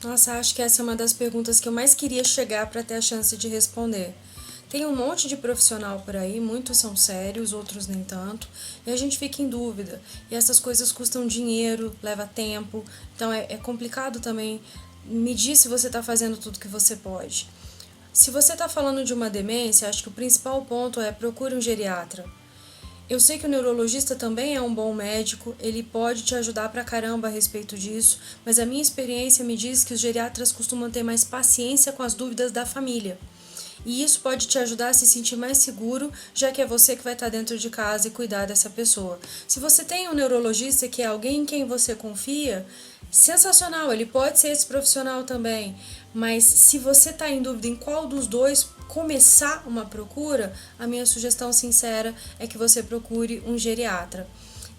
Nossa, acho que essa é uma das perguntas que eu mais queria chegar para ter a chance de responder. Tem um monte de profissional por aí, muitos são sérios, outros nem tanto, e a gente fica em dúvida. E essas coisas custam dinheiro, leva tempo, então é complicado também medir se você está fazendo tudo que você pode. Se você está falando de uma demência, acho que o principal ponto é procure um geriatra. Eu sei que o neurologista também é um bom médico, ele pode te ajudar pra caramba a respeito disso, mas a minha experiência me diz que os geriatras costumam ter mais paciência com as dúvidas da família. E isso pode te ajudar a se sentir mais seguro, já que é você que vai estar dentro de casa e cuidar dessa pessoa. Se você tem um neurologista que é alguém em quem você confia, sensacional, ele pode ser esse profissional também. Mas se você está em dúvida em qual dos dois começar uma procura, a minha sugestão sincera é que você procure um geriatra.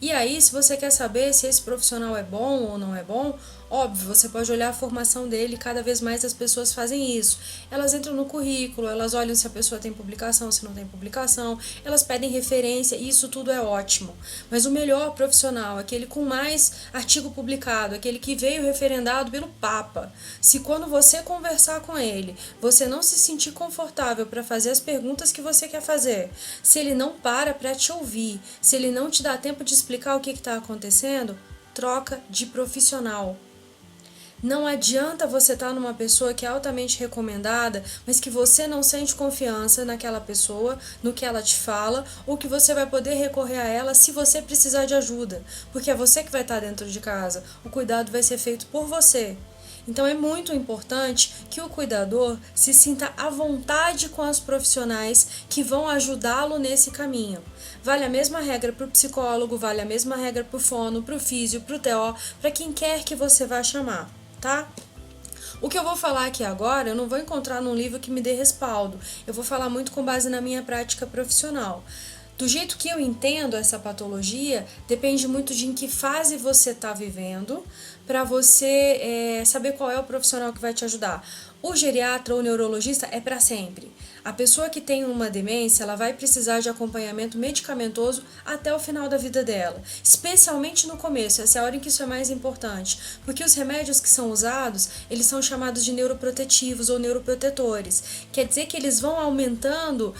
E aí, se você quer saber se esse profissional é bom ou não é bom, óbvio, você pode olhar a formação dele, cada vez mais as pessoas fazem isso. Elas entram no currículo, elas olham se a pessoa tem publicação, se não tem publicação, elas pedem referência, e isso tudo é ótimo. Mas o melhor profissional, aquele com mais artigo publicado, aquele que veio referendado pelo Papa. Se quando você conversar com ele, você não se sentir confortável para fazer as perguntas que você quer fazer, se ele não para te ouvir, se ele não te dá tempo de explicar o que está acontecendo, troca de profissional. Não adianta você estar numa pessoa que é altamente recomendada, mas que você não sente confiança naquela pessoa, no que ela te fala, ou que você vai poder recorrer a ela se você precisar de ajuda, porque é você que vai estar dentro de casa. O cuidado vai ser feito por você. Então é muito importante que o cuidador se sinta à vontade com os profissionais que vão ajudá-lo nesse caminho. Vale a mesma regra para o psicólogo, vale a mesma regra para o fono, para o físio, para o TO, para quem quer que você vá chamar, tá? O que eu vou falar aqui agora, eu não vou encontrar num livro que me dê respaldo. Eu vou falar muito com base na minha prática profissional. Do jeito que eu entendo essa patologia, depende muito de em que fase você está vivendo, para você saber qual é o profissional que vai te ajudar. O geriatra ou o neurologista é para sempre. A pessoa que tem uma demência, ela vai precisar de acompanhamento medicamentoso até o final da vida dela, especialmente no começo, essa é a hora em que isso é mais importante, porque os remédios que são usados, eles são chamados de neuroprotetivos ou neuroprotetores, quer dizer que eles vão aumentando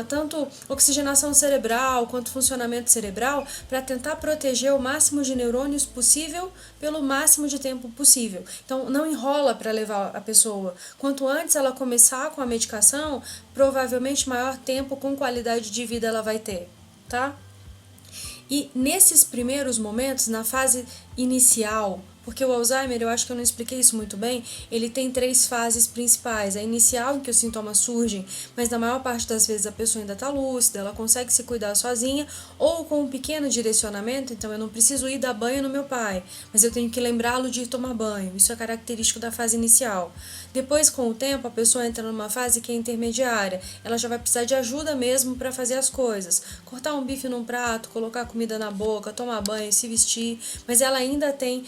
tanto oxigenação cerebral quanto funcionamento cerebral para tentar proteger o máximo de neurônios possível pelo máximo de tempo possível. Então não enrola para levar a pessoa. Quanto antes ela começar com a medicação, provavelmente maior tempo com qualidade de vida ela vai ter, tá? E nesses primeiros momentos, na fase inicial, porque o Alzheimer, eu acho que eu não expliquei isso muito bem, ele tem 3 fases principais. A inicial, em que os sintomas surgem, mas na maior parte das vezes a pessoa ainda está lúcida, ela consegue se cuidar sozinha, ou com um pequeno direcionamento, então eu não preciso ir dar banho no meu pai, mas eu tenho que lembrá-lo de ir tomar banho. Isso é característico da fase inicial. Depois, com o tempo, a pessoa entra numa fase que é intermediária. Ela já vai precisar de ajuda mesmo para fazer as coisas. Cortar um bife num prato, colocar comida na boca, tomar banho, se vestir, mas ela ainda tem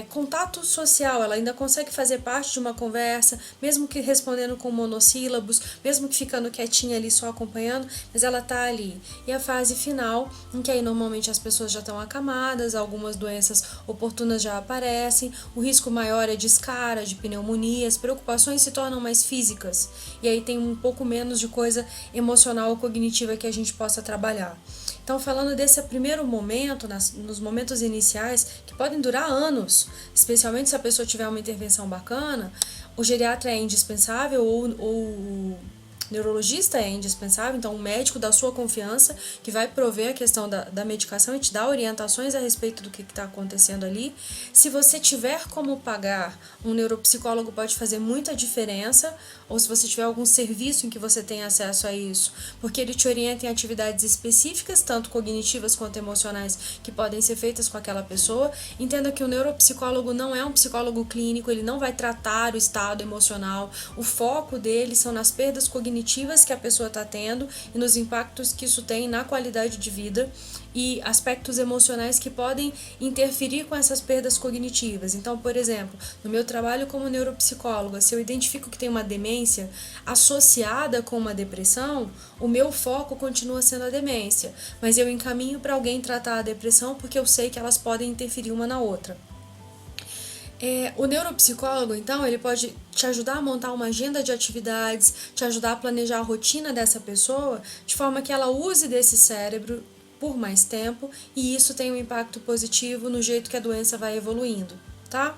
contato social, ela ainda consegue fazer parte de uma conversa, mesmo que respondendo com monossílabos, mesmo que ficando quietinha ali só acompanhando, mas ela tá ali. E a fase final, em que aí normalmente as pessoas já estão acamadas, algumas doenças oportunas já aparecem, o risco maior é de escara, de pneumonia, as preocupações se tornam mais físicas, e aí tem um pouco menos de coisa emocional ou cognitiva que a gente possa trabalhar. Então, falando desse primeiro momento, nos momentos iniciais, que podem durar anos, especialmente se a pessoa tiver uma intervenção bacana, o geriatra é indispensável ou o neurologista é indispensável, então um médico da sua confiança que vai prover a questão da medicação e te dar orientações a respeito do que está acontecendo ali. Se você tiver como pagar, um neuropsicólogo pode fazer muita diferença, ou se você tiver algum serviço em que você tenha acesso a isso, porque ele te orienta em atividades específicas, tanto cognitivas quanto emocionais, que podem ser feitas com aquela pessoa. Entenda que o neuropsicólogo não é um psicólogo clínico, ele não vai tratar o estado emocional, o foco dele são nas perdas cognitivas que a pessoa está tendo e nos impactos que isso tem na qualidade de vida e aspectos emocionais que podem interferir com essas perdas cognitivas. Então, por exemplo, no meu trabalho como neuropsicóloga, se eu identifico que tem uma demência associada com uma depressão, o meu foco continua sendo a demência, mas eu encaminho para alguém tratar a depressão porque eu sei que elas podem interferir uma na outra. O neuropsicólogo, então, ele pode te ajudar a montar uma agenda de atividades, te ajudar a planejar a rotina dessa pessoa, de forma que ela use desse cérebro por mais tempo e isso tem um impacto positivo no jeito que a doença vai evoluindo, tá?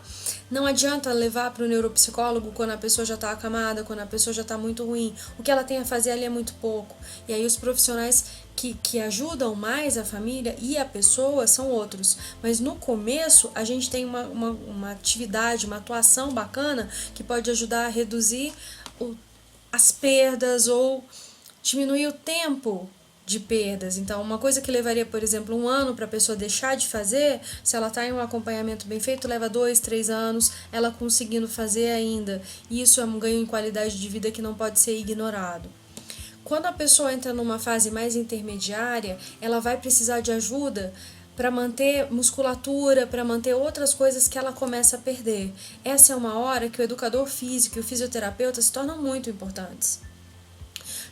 Não adianta levar para o neuropsicólogo quando a pessoa já está acamada, quando a pessoa já está muito ruim. O que ela tem a fazer ali é muito pouco. E aí os profissionais que ajudam mais a família e a pessoa são outros. Mas no começo a gente tem uma atividade, uma atuação bacana que pode ajudar a reduzir as perdas ou diminuir o tempo de perdas. Então, uma coisa que levaria, por exemplo, 1 ano para a pessoa deixar de fazer, se ela está em um acompanhamento bem feito, leva 2, 3 anos, ela conseguindo fazer ainda. E isso é um ganho em qualidade de vida que não pode ser ignorado. Quando a pessoa entra numa fase mais intermediária, ela vai precisar de ajuda para manter musculatura, para manter outras coisas que ela começa a perder. Essa é uma hora que o educador físico e o fisioterapeuta se tornam muito importantes.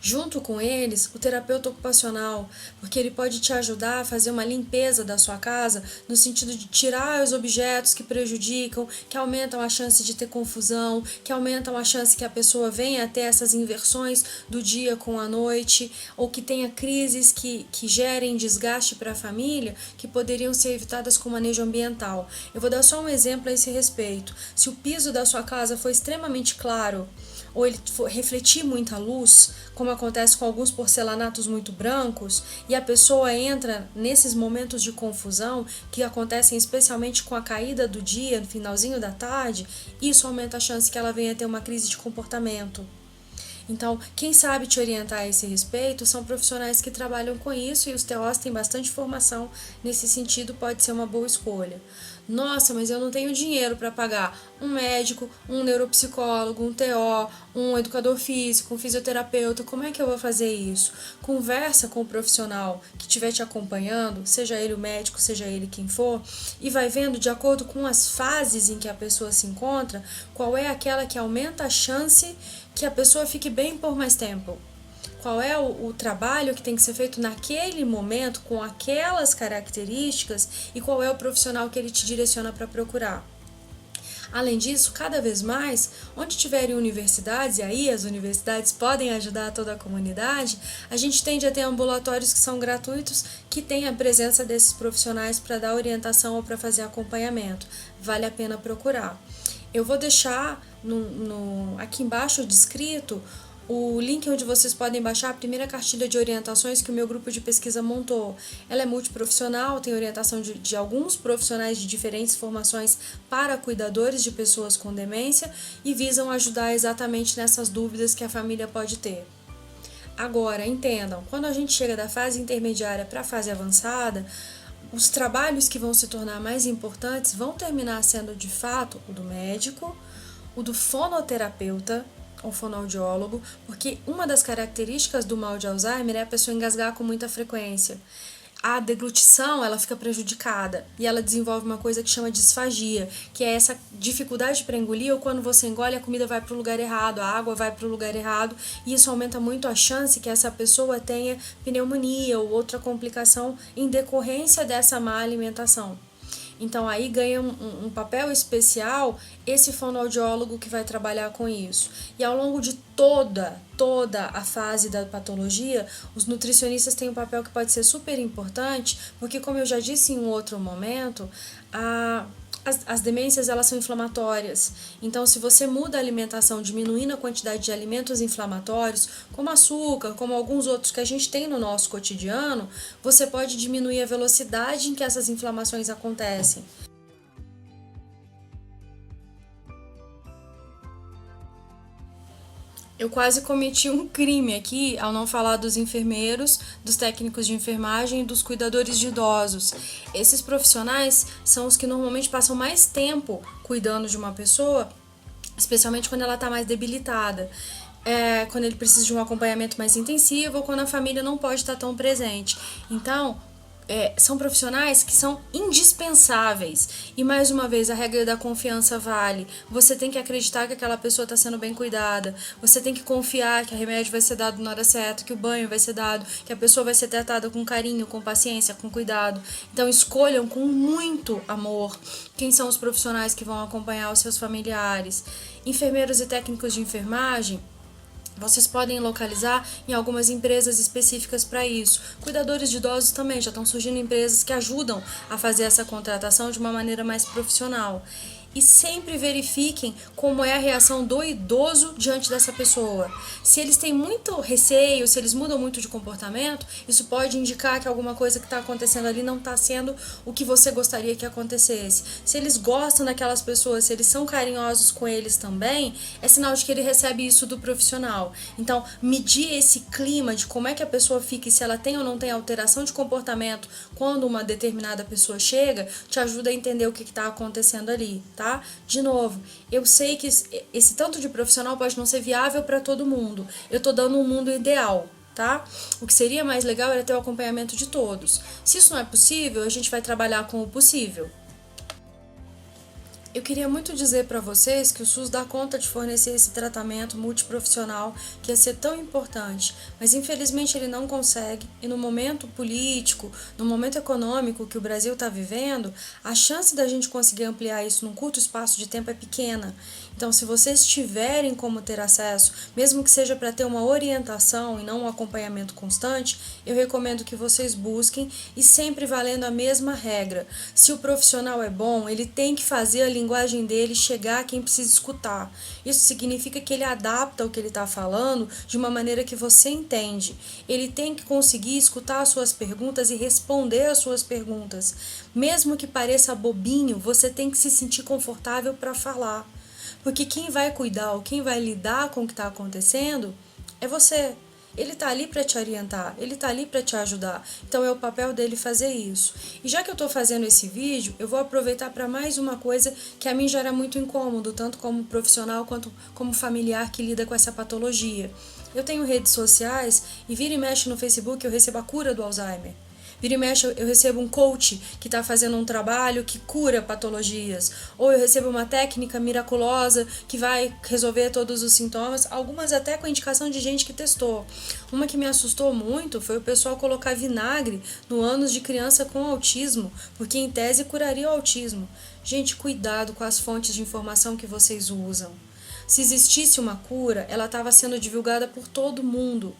Junto com eles, o terapeuta ocupacional, porque ele pode te ajudar a fazer uma limpeza da sua casa, no sentido de tirar os objetos que prejudicam, que aumentam a chance de ter confusão, que aumentam a chance que a pessoa venha a ter essas inversões do dia com a noite, ou que tenha crises que gerem desgaste para a família, que poderiam ser evitadas com manejo ambiental. Eu vou dar só um exemplo a esse respeito. Se o piso da sua casa for extremamente claro, ou ele refletir muita luz, como acontece com alguns porcelanatos muito brancos, e a pessoa entra nesses momentos de confusão, que acontecem especialmente com a caída do dia, no finalzinho da tarde, isso aumenta a chance que ela venha a ter uma crise de comportamento. Então, quem sabe te orientar a esse respeito são profissionais que trabalham com isso e os TOs têm bastante formação nesse sentido, pode ser uma boa escolha. Nossa, mas eu não tenho dinheiro para pagar um médico, um neuropsicólogo, um TO, um educador físico, um fisioterapeuta, como é que eu vou fazer isso? Conversa com o profissional que estiver te acompanhando, seja ele o médico, seja ele quem for, e vai vendo de acordo com as fases em que a pessoa se encontra, qual é aquela que aumenta a chance que a pessoa fique bem por mais tempo. Qual é o trabalho que tem que ser feito naquele momento, com aquelas características, e qual é o profissional que ele te direciona para procurar. Além disso, cada vez mais, onde tiverem universidades, e aí as universidades podem ajudar toda a comunidade, a gente tende a ter ambulatórios que são gratuitos, que têm a presença desses profissionais para dar orientação ou para fazer acompanhamento. Vale a pena procurar. Eu vou deixar aqui embaixo descrito o link onde vocês podem baixar a primeira cartilha de orientações que o meu grupo de pesquisa montou. Ela é multiprofissional, tem orientação de alguns profissionais de diferentes formações para cuidadores de pessoas com demência e visam ajudar exatamente nessas dúvidas que a família pode ter. Agora, entendam, quando a gente chega da fase intermediária para a fase avançada, os trabalhos que vão se tornar mais importantes vão terminar sendo de fato o do médico, o do fonoterapeuta, ou fonoaudiólogo, porque uma das características do mal de Alzheimer é a pessoa engasgar com muita frequência. A deglutição ela fica prejudicada e ela desenvolve uma coisa que chama disfagia, que é essa dificuldade para engolir ou quando você engole a comida vai para o lugar errado, a água vai para o lugar errado e isso aumenta muito a chance que essa pessoa tenha pneumonia ou outra complicação em decorrência dessa má alimentação. Então aí ganha um papel especial esse fonoaudiólogo que vai trabalhar com isso. E ao longo de toda a fase da patologia, os nutricionistas têm um papel que pode ser super importante, porque como eu já disse em um outro momento, as demências elas são inflamatórias, então se você muda a alimentação diminuindo a quantidade de alimentos inflamatórios, como açúcar, como alguns outros que a gente tem no nosso cotidiano, você pode diminuir a velocidade em que essas inflamações acontecem. Eu quase cometi um crime aqui ao não falar dos enfermeiros, dos técnicos de enfermagem e dos cuidadores de idosos. Esses profissionais são os que normalmente passam mais tempo cuidando de uma pessoa, especialmente quando ela está mais debilitada. Quando ele precisa de um acompanhamento mais intensivo ou quando a família não pode estar tão presente. Então, são profissionais que são indispensáveis. E mais uma vez, a regra da confiança vale. Você tem que acreditar que aquela pessoa está sendo bem cuidada. Você tem que confiar que o remédio vai ser dado na hora certa, que o banho vai ser dado, que a pessoa vai ser tratada com carinho, com paciência, com cuidado. Então escolham com muito amor quem são os profissionais que vão acompanhar os seus familiares. Enfermeiros e técnicos de enfermagem, vocês podem localizar em algumas empresas específicas para isso. Cuidadores de idosos também, já estão surgindo empresas que ajudam a fazer essa contratação de uma maneira mais profissional. E sempre verifiquem como é a reação do idoso diante dessa pessoa. Se eles têm muito receio, se eles mudam muito de comportamento, isso pode indicar que alguma coisa que está acontecendo ali não está sendo o que você gostaria que acontecesse. Se eles gostam daquelas pessoas, se eles são carinhosos com eles também, é sinal de que ele recebe isso do profissional. Então, medir esse clima de como é que a pessoa fica e se ela tem ou não tem alteração de comportamento quando uma determinada pessoa chega, te ajuda a entender o que está acontecendo ali, tá? De novo, eu sei que esse tanto de profissional pode não ser viável para todo mundo. Eu tô dando um mundo ideal, tá? O que seria mais legal era ter o acompanhamento de todos. Se isso não é possível, a gente vai trabalhar com o possível. Eu queria muito dizer para vocês que o SUS dá conta de fornecer esse tratamento multiprofissional que ia ser tão importante, mas infelizmente ele não consegue, e no momento político, no momento econômico que o Brasil está vivendo, a chance da gente conseguir ampliar isso num curto espaço de tempo é pequena. Então, se vocês tiverem como ter acesso, mesmo que seja para ter uma orientação e não um acompanhamento constante, eu recomendo que vocês busquem e sempre valendo a mesma regra. Se o profissional é bom, ele tem que fazer a linguagem dele chegar a quem precisa escutar. Isso significa que ele adapta o que ele está falando de uma maneira que você entende. Ele tem que conseguir escutar as suas perguntas e responder às suas perguntas. Mesmo que pareça bobinho, você tem que se sentir confortável para falar. Porque quem vai cuidar ou quem vai lidar com o que está acontecendo é você. Ele está ali para te orientar, ele está ali para te ajudar. Então é o papel dele fazer isso. E já que eu estou fazendo esse vídeo, eu vou aproveitar para mais uma coisa que a mim já era muito incômodo, tanto como profissional quanto como familiar que lida com essa patologia. Eu tenho redes sociais e vira e mexe no Facebook eu recebo a cura do Alzheimer. Vira e mexe, eu recebo um coach que está fazendo um trabalho que cura patologias. Ou eu recebo uma técnica miraculosa que vai resolver todos os sintomas, algumas até com indicação de gente que testou. Uma que me assustou muito foi o pessoal colocar vinagre no ânus de criança com autismo, porque em tese curaria o autismo. Gente, cuidado com as fontes de informação que vocês usam. Se existisse uma cura, ela estava sendo divulgada por todo mundo.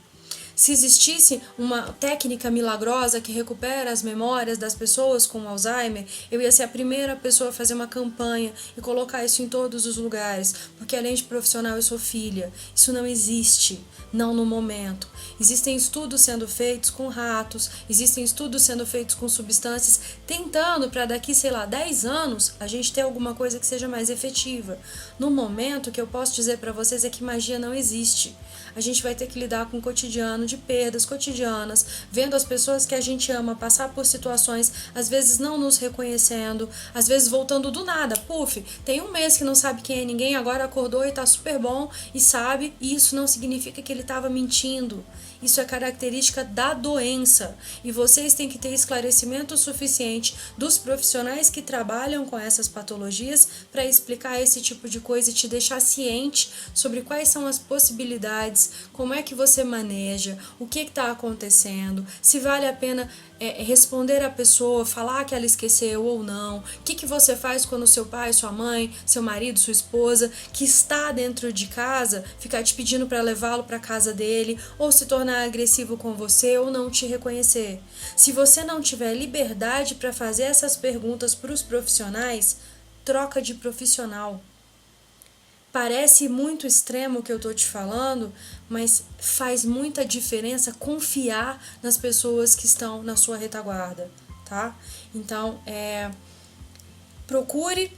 Se existisse uma técnica milagrosa que recupera as memórias das pessoas com Alzheimer, eu ia ser a primeira pessoa a fazer uma campanha e colocar isso em todos os lugares, porque além de profissional eu sou filha. Isso não existe, não no momento. Existem estudos sendo feitos com ratos, existem estudos sendo feitos com substâncias, tentando para daqui, 10 anos, a gente ter alguma coisa que seja mais efetiva. No momento, o que eu posso dizer para vocês é que magia não existe. A gente vai ter que lidar com o cotidiano de perdas cotidianas, vendo as pessoas que a gente ama passar por situações, às vezes não nos reconhecendo, às vezes voltando do nada. Puf, tem um mês que não sabe quem é ninguém, agora acordou e tá super bom e sabe, e isso não significa que ele estava mentindo. Isso é característica da doença e vocês têm que ter esclarecimento suficiente dos profissionais que trabalham com essas patologias para explicar esse tipo de coisa e te deixar ciente sobre quais são as possibilidades, como é que você maneja, o que está acontecendo, se vale a pena responder a pessoa, falar que ela esqueceu ou não, o que você faz quando seu pai, sua mãe, seu marido, sua esposa, que está dentro de casa, ficar te pedindo para levá-lo para casa dele, ou se tornar agressivo com você, ou não te reconhecer. Se você não tiver liberdade para fazer essas perguntas para os profissionais, troca de profissional. Parece muito extremo o que eu tô te falando, mas faz muita diferença confiar nas pessoas que estão na sua retaguarda, tá? Então, procure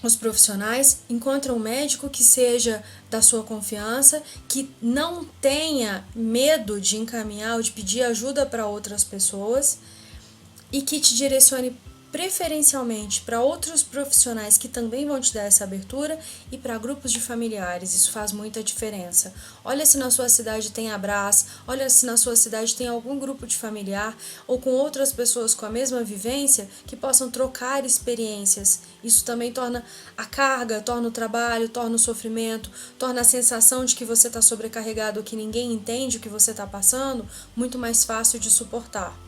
os profissionais, encontre um médico que seja da sua confiança, que não tenha medo de encaminhar ou de pedir ajuda para outras pessoas e que te direcione preferencialmente para outros profissionais que também vão te dar essa abertura e para grupos de familiares. Isso faz muita diferença. Olha se na sua cidade tem Abraço, olha se na sua cidade tem algum grupo de familiar ou com outras pessoas com a mesma vivência que possam trocar experiências. Isso também torna a carga, torna o trabalho, torna o sofrimento, torna a sensação de que você está sobrecarregado ou que ninguém entende o que você está passando muito mais fácil de suportar.